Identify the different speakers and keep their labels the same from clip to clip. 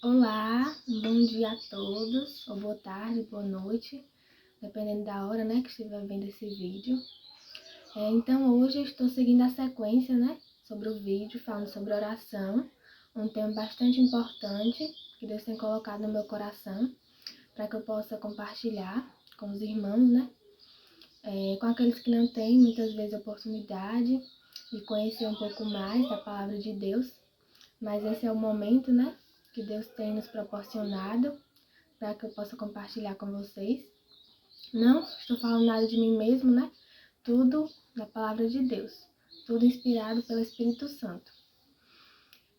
Speaker 1: Olá, um bom dia a todos, ou boa tarde, boa noite, dependendo da hora, né, que estiver vendo esse vídeo. Então, hoje eu estou seguindo a sequência, né, sobre o vídeo, falando sobre oração, um tema bastante importante que Deus tem colocado no meu coração, para que eu possa compartilhar com os irmãos, né, com aqueles que não têm muitas vezes a oportunidade de conhecer um pouco mais da palavra de Deus, mas esse é o momento, né, que Deus tem nos proporcionado para que eu possa compartilhar com vocês. Não estou falando nada de mim mesmo, né? Tudo da palavra de Deus, tudo inspirado pelo Espírito Santo.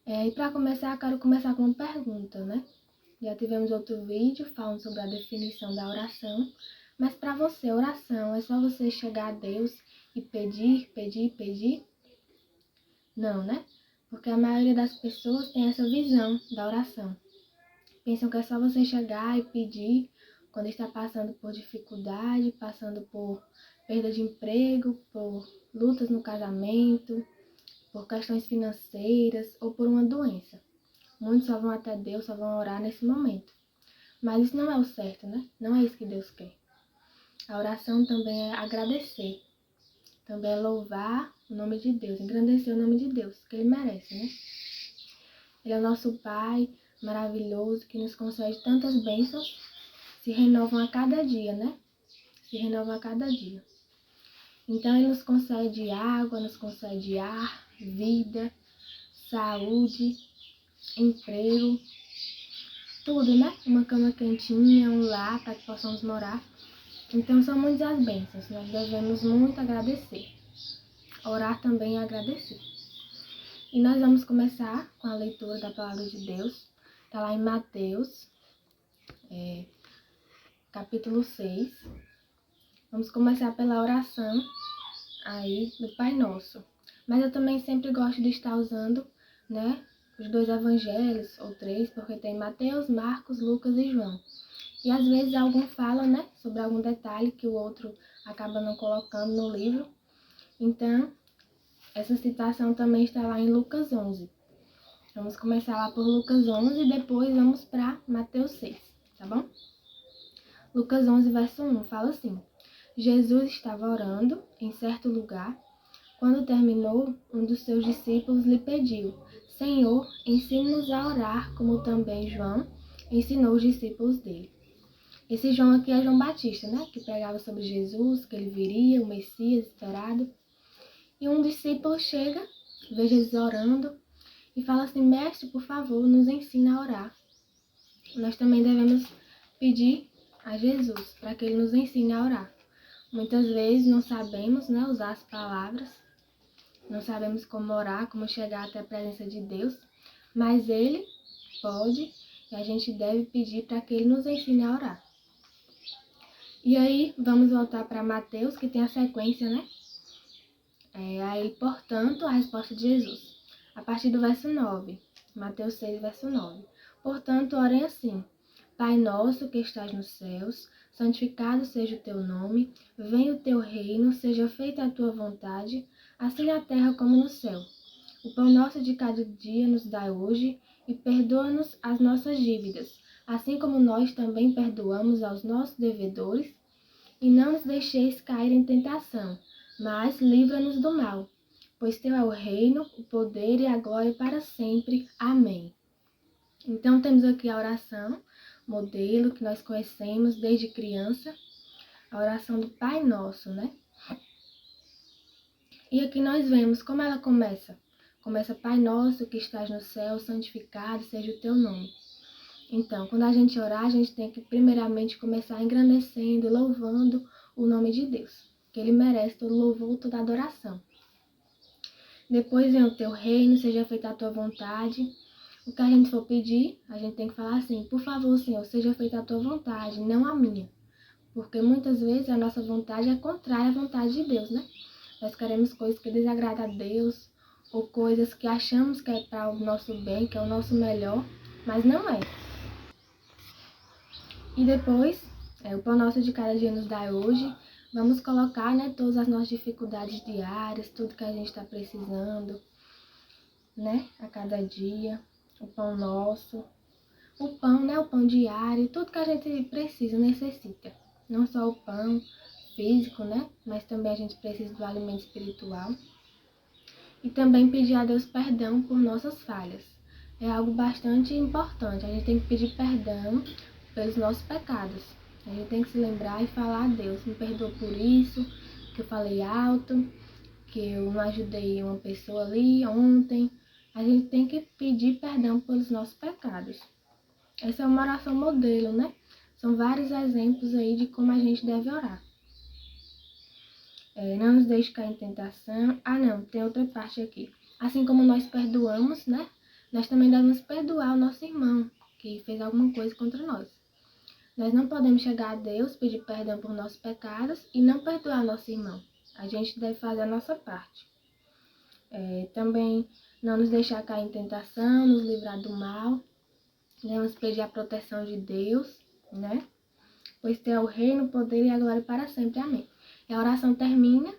Speaker 1: E para começar, quero começar com uma pergunta, né? Já tivemos outro vídeo falando sobre a definição da oração, mas para você, oração é só você chegar a Deus e pedir, pedir, pedir? Não, né? Porque a maioria das pessoas tem essa visão da oração. Pensam que é só você chegar e pedir quando está passando por dificuldade, passando por perda de emprego, por lutas no casamento, por questões financeiras ou por uma doença. Muitos só vão até Deus, só vão orar nesse momento. Mas isso não é o certo, né? Não é isso que Deus quer. A oração também é agradecer. Também é louvar o nome de Deus, engrandecer o nome de Deus, que Ele merece, né? Ele é o nosso Pai maravilhoso, que nos concede tantas bênçãos, se renovam a cada dia, né? Se renovam a cada dia. Então, Ele nos concede água, nos concede ar, vida, saúde, emprego, tudo, né? Uma cama quentinha, um lar para que possamos morar. Então, são muitas as bênçãos, nós devemos muito agradecer. Orar também é agradecer. E nós vamos começar com a leitura da Palavra de Deus. Está lá em Mateus, capítulo 6. Vamos começar pela oração aí do Pai Nosso. Mas eu também sempre gosto de estar usando, né, os dois evangelhos, ou três, porque tem Mateus, Marcos, Lucas e João. E às vezes algum fala, né, sobre algum detalhe que o outro acaba não colocando no livro. Então, essa citação também está lá em Lucas 11. Vamos começar lá por Lucas 11 e depois vamos para Mateus 6, tá bom? Lucas 11, verso 1, fala assim: Jesus estava orando em certo lugar. Quando terminou, um dos seus discípulos lhe pediu: Senhor, ensina-nos a orar, como também João ensinou os discípulos dele. Esse João aqui é João Batista, né? Que pregava sobre Jesus, que ele viria, o Messias esperado. E um discípulo chega, vê Jesus orando e fala assim: Mestre, por favor, nos ensina a orar. Nós também devemos pedir a Jesus para que ele nos ensine a orar. Muitas vezes não sabemos, né, usar as palavras, não sabemos como orar, como chegar até a presença de Deus, mas Ele pode e a gente deve pedir para que Ele nos ensine a orar. E aí, vamos voltar para Mateus, que tem a sequência, né? Aí, portanto, a resposta de Jesus. A partir do verso 9, Mateus 6, verso 9. Portanto, orem assim: Pai nosso que estás nos céus, santificado seja o teu nome, venha o teu reino, seja feita a tua vontade, assim na terra como no céu. O pão nosso de cada dia nos dai hoje, e perdoa-nos as nossas dívidas, assim como nós também perdoamos aos nossos devedores, e não nos deixeis cair em tentação, mas livra-nos do mal. Pois teu é o reino, o poder e a glória para sempre. Amém. Então temos aqui a oração, modelo que nós conhecemos desde criança, a oração do Pai Nosso, né? E aqui nós vemos como ela começa. Começa: Pai Nosso que estás no céu, santificado seja o teu nome. Então, quando a gente orar, a gente tem que primeiramente começar engrandecendo, louvando o nome de Deus, que Ele merece todo louvor, toda adoração. Depois vem o teu reino, seja feita a tua vontade. O que a gente for pedir, a gente tem que falar assim: por favor, Senhor, seja feita a tua vontade, não a minha. Porque muitas vezes a nossa vontade é contrária à vontade de Deus, né? Nós queremos coisas que desagradam a Deus, ou coisas que achamos que é para o nosso bem, que é o nosso melhor, mas não é. E depois, o pão nosso de cada dia nos dai hoje. Vamos colocar, né, todas as nossas dificuldades diárias, tudo que a gente está precisando, né, a cada dia. O pão nosso, o pão, né? O pão diário, tudo que a gente precisa, necessita. Não só o pão físico, né? Mas também a gente precisa do alimento espiritual. E também pedir a Deus perdão por nossas falhas. É algo bastante importante. A gente tem que pedir perdão pelos nossos pecados. A gente tem que se lembrar e falar a Deus, me perdoa por isso, que eu falei alto, que eu não ajudei uma pessoa ali ontem. A gente tem que pedir perdão pelos nossos pecados. Essa é uma oração modelo, né? São vários exemplos aí de como a gente deve orar. Não nos deixe cair em tentação. Não, tem outra parte aqui. Assim como nós perdoamos, né? Nós também devemos perdoar o nosso irmão que fez alguma coisa contra nós. Nós não podemos chegar a Deus, pedir perdão por nossos pecados e não perdoar nosso irmão. A gente deve fazer a nossa parte. Também não nos deixar cair em tentação, nos livrar do mal. Devemos pedir a proteção de Deus, né? Pois tem o reino, o poder e a glória para sempre. Amém. E a oração termina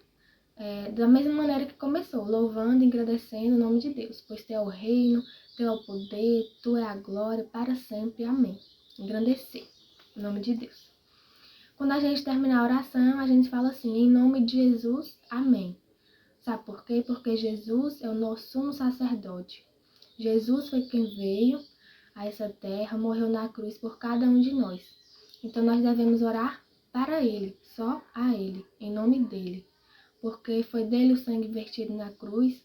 Speaker 1: da mesma maneira que começou, louvando e agradecendo o nome de Deus. Pois teu é o reino, teu é o poder, tu é a glória para sempre. Amém. Engrandecer o nome de Deus. Quando a gente terminar a oração, a gente fala assim, em nome de Jesus, amém. Sabe por quê? Porque Jesus é o nosso sumo sacerdote. Jesus foi quem veio a essa terra, morreu na cruz por cada um de nós. Então nós devemos orar para Ele, só a Ele, em nome dEle. Porque foi dele o sangue vertido na cruz,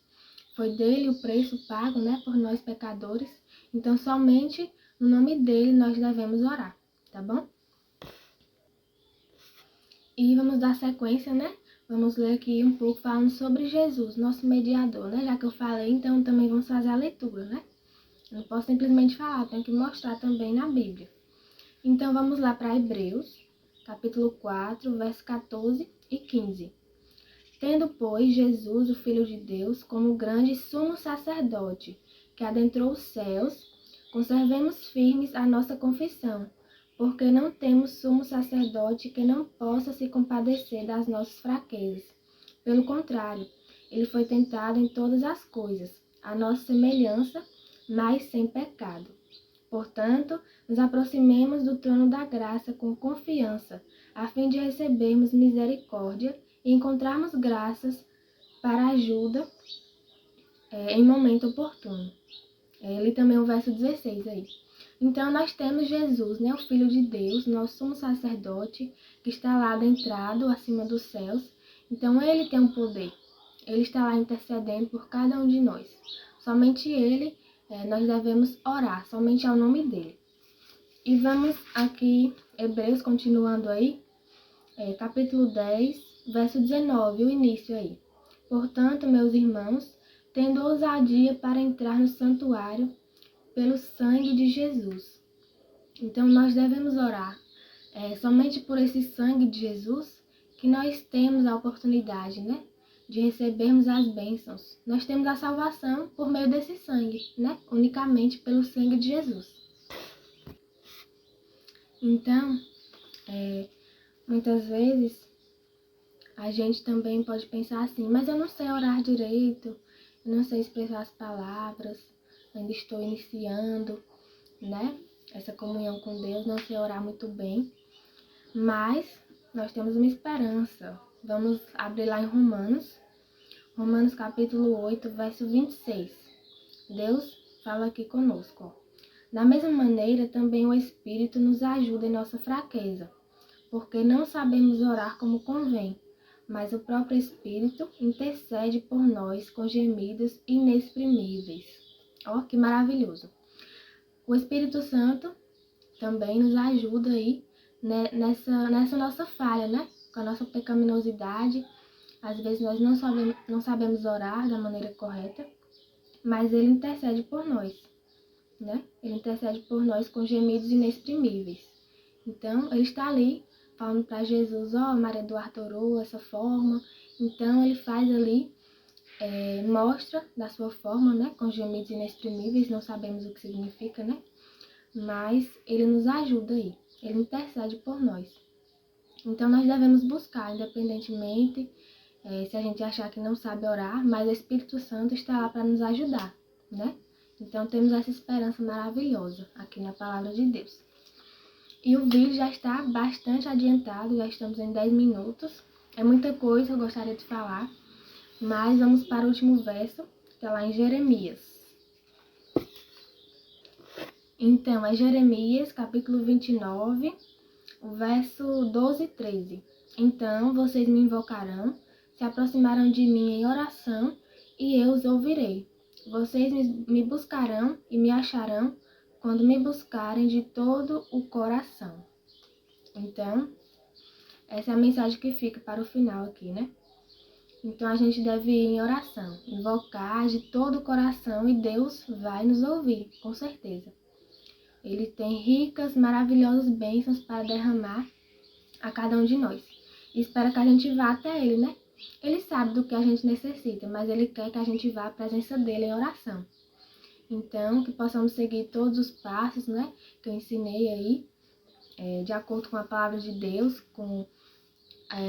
Speaker 1: foi dele o preço pago, né, por nós pecadores. Então somente no nome dele nós devemos orar, tá bom? E vamos dar sequência, né? Vamos ler aqui um pouco falando sobre Jesus, nosso mediador, né? Já que eu falei, então também vamos fazer a leitura, né? Eu não posso simplesmente falar, tenho que mostrar também na Bíblia. Então vamos lá para Hebreus, capítulo 4, verso 14 e 15. Tendo, pois, Jesus, o Filho de Deus, como grande sumo sacerdote, que adentrou os céus, conservemos firmes a nossa confissão, porque não temos sumo sacerdote que não possa se compadecer das nossas fraquezas. Pelo contrário, ele foi tentado em todas as coisas, à nossa semelhança, mas sem pecado. Portanto, nos aproximemos do trono da graça com confiança, a fim de recebermos misericórdia e encontrarmos graças para ajuda em momento oportuno. Li também o verso 16 aí. Então, nós temos Jesus, né, o Filho de Deus, nosso sumo sacerdote, que está lá adentrado, acima dos céus. Então, ele tem um poder. Ele está lá intercedendo por cada um de nós. Somente ele, nós devemos orar, somente ao nome dele. E vamos aqui, Hebreus, continuando aí, capítulo 10, verso 19, o início aí. Portanto, meus irmãos, tendo ousadia para entrar no santuário pelo sangue de Jesus. Então, nós devemos orar somente por esse sangue de Jesus que nós temos a oportunidade, né, de recebermos as bênçãos. Nós temos a salvação por meio desse sangue, né, unicamente pelo sangue de Jesus. Então, muitas vezes a gente também pode pensar assim, mas eu não sei orar direito, eu não sei expressar as palavras, ainda estou iniciando, né, essa comunhão com Deus, não sei orar muito bem, mas nós temos uma esperança. Vamos abrir lá em Romanos capítulo 8, verso 26. Deus fala aqui conosco, ó. Da mesma maneira, também o Espírito nos ajuda em nossa fraqueza, porque não sabemos orar como convém, mas o próprio Espírito intercede por nós com gemidos inexprimíveis. Ó, que maravilhoso! O Espírito Santo também nos ajuda aí, né, nessa nossa falha, né? Com a nossa pecaminosidade. Às vezes nós não sabemos orar da maneira correta, mas ele intercede por nós, né? Ele intercede por nós com gemidos inexprimíveis. Então, ele está ali falando para Jesus, ó, Maria Eduarda orou dessa forma. Então, ele faz ali, mostra da sua forma, né? Com gemidos inexprimíveis, não sabemos o que significa, né? Mas ele nos ajuda aí, ele intercede por nós. Então, nós devemos buscar, independentemente se a gente achar que não sabe orar, mas o Espírito Santo está lá para nos ajudar, né? Então, temos essa esperança maravilhosa aqui na Palavra de Deus. E o vídeo já está bastante adiantado, já estamos em 10 minutos. É muita coisa que eu gostaria de falar, mas vamos para o último verso, que é lá em Jeremias. Então, é Jeremias, capítulo 29, o verso 12 e 13. Então, vocês me invocarão, se aproximarão de mim em oração, e eu os ouvirei. Vocês me buscarão e me acharão quando me buscarem de todo o coração. Então, essa é a mensagem que fica para o final aqui, né? Então, a gente deve ir em oração, invocar de todo o coração e Deus vai nos ouvir, com certeza. Ele tem ricas, maravilhosas bênçãos para derramar a cada um de nós. E espera que a gente vá até Ele, né? Ele sabe do que a gente necessita, mas Ele quer que a gente vá à presença dEle em oração. Então, que possamos seguir todos os passos, né? Que eu ensinei aí, de acordo com a palavra de Deus, com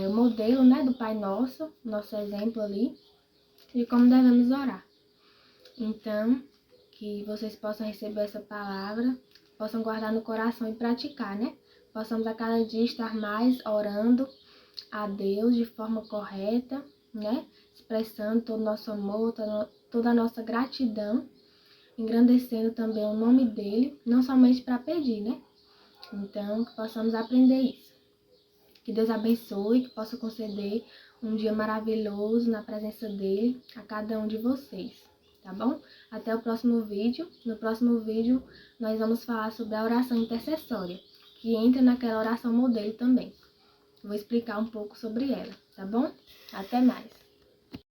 Speaker 1: o modelo, né? Do Pai Nosso, nosso exemplo ali, de como devemos orar. Então, que vocês possam receber essa palavra, possam guardar no coração e praticar, né? Possamos a cada dia estar mais orando a Deus de forma correta, né? Expressando todo o nosso amor, toda a nossa gratidão, engrandecendo também o nome dEle, não somente para pedir, né? Então, que possamos aprender isso. Que Deus abençoe, que possa conceder um dia maravilhoso na presença dEle a cada um de vocês, tá bom? Até o próximo vídeo. No próximo vídeo, nós vamos falar sobre a oração intercessória, que entra naquela oração modelo também. Vou explicar um pouco sobre ela, tá bom? Até mais!